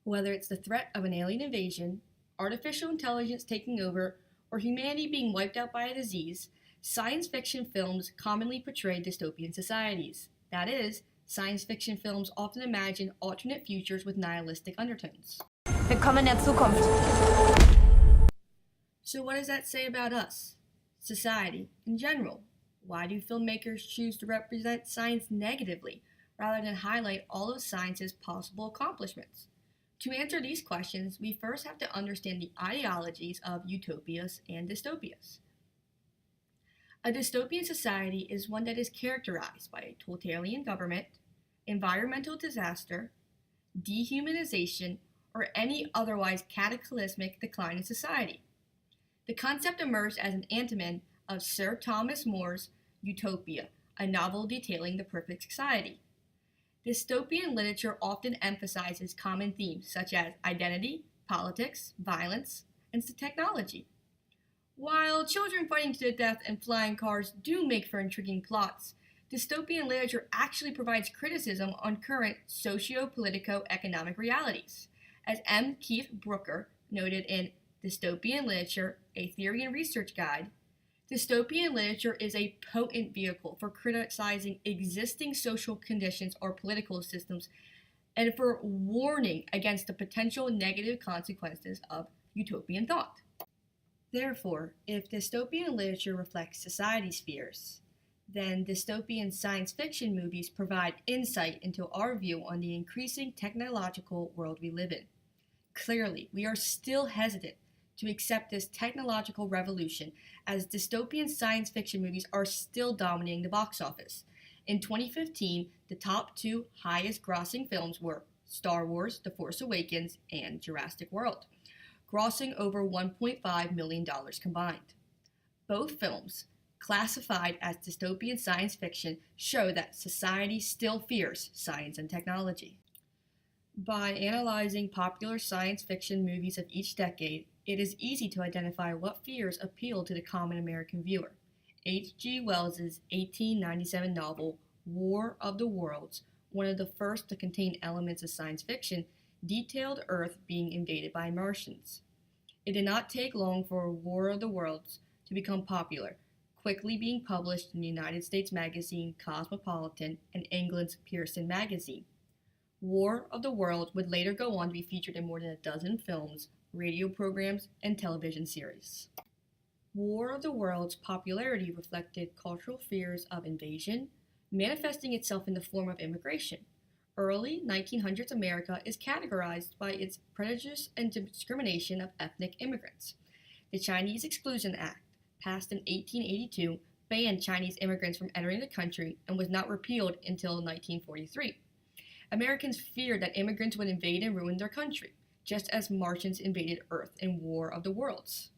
Whether it's the threat of an alien invasion, artificial intelligence taking over, or humanity being wiped out by a disease, science fiction films commonly portray dystopian societies. That is, science fiction films often imagine alternate futures with nihilistic undertones. Willkommen in der Zukunft. So, what does that say about us? Society, in general? Why do filmmakers choose to represent science negatively rather than highlight all of science's possible accomplishments? To answer these questions, we first have to understand the ideologies of utopias and dystopias. A dystopian society is one that is characterized by a totalitarian government, environmental disaster, dehumanization, or any otherwise cataclysmic decline in society. The concept emerged as an antonymy of Sir Thomas More's Utopia, a novel detailing the perfect society. Dystopian literature often emphasizes common themes such as identity, politics, violence, and technology. While children fighting to the death and flying cars do make for intriguing plots, dystopian literature actually provides criticism on current socio-politico-economic realities. As M. Keith Brooker noted in Dystopian Literature, a Theory and Research Guide, dystopian literature is a potent vehicle for criticizing existing social conditions or political systems and for warning against the potential negative consequences of utopian thought. Therefore, if dystopian literature reflects society's fears, then dystopian science fiction movies provide insight into our view on the increasing technological world we live in. Clearly, we are still hesitant to accept this technological revolution as dystopian science fiction movies are still dominating the box office. In 2015, the top two highest grossing films were Star Wars: The Force Awakens and Jurassic World, grossing over $1.5 million combined. Both films, classified as dystopian science fiction, show that society still fears science and technology. By analyzing popular science fiction movies of each decade, it is easy to identify what fears appeal to the common American viewer. H.G. Wells' 1897 novel, War of the Worlds, one of the first to contain elements of science fiction, detailed Earth being invaded by Martians. It did not take long for War of the Worlds to become popular, quickly being published in the United States magazine Cosmopolitan and England's Pearson magazine. War of the Worlds would later go on to be featured in more than a dozen films, radio programs, and television series. War of the Worlds' popularity reflected cultural fears of invasion, manifesting itself in the form of immigration. Early 1900s America is categorized by its prejudice and discrimination of ethnic immigrants. The Chinese Exclusion Act, passed in 1882, banned Chinese immigrants from entering the country and was not repealed until 1943. Americans feared that immigrants would invade and ruin their country, just as Martians invaded Earth in War of the Worlds.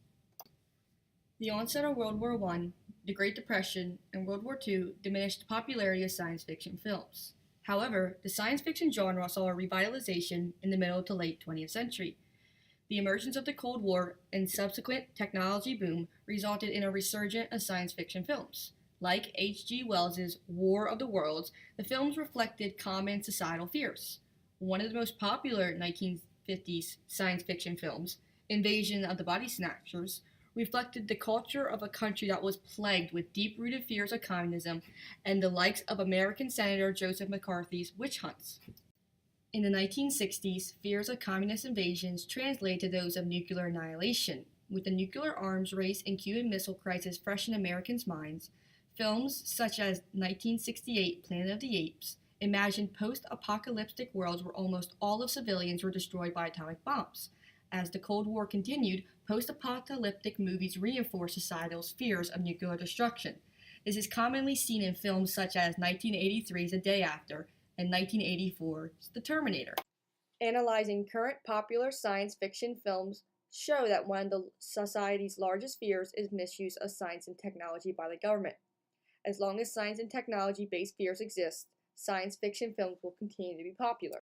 The onset of World War I, the Great Depression, and World War II diminished the popularity of science fiction films. However, the science fiction genre saw a revitalization in the middle to late 20th century. The emergence of the Cold War and subsequent technology boom resulted in a resurgence of science fiction films. Like H.G. Wells' War of the Worlds, the films reflected common societal fears. One of the most popular 1950s science fiction films, Invasion of the Body Snatchers, reflected the culture of a country that was plagued with deep-rooted fears of communism and the likes of American Senator Joseph McCarthy's witch hunts. In the 1960s, fears of communist invasions translated to those of nuclear annihilation. With the nuclear arms race and Cuban Missile Crisis fresh in Americans' minds, films such as 1968 Planet of the Apes imagined post-apocalyptic worlds where almost all of civilians were destroyed by atomic bombs. As the Cold War continued, post-apocalyptic movies reinforced societal fears of nuclear destruction. This is commonly seen in films such as 1983's The Day After and 1984's The Terminator. Analyzing current popular science fiction films show that one of the society's largest fears is misuse of science and technology by the government. As long as science and technology-based fears exist, science fiction films will continue to be popular.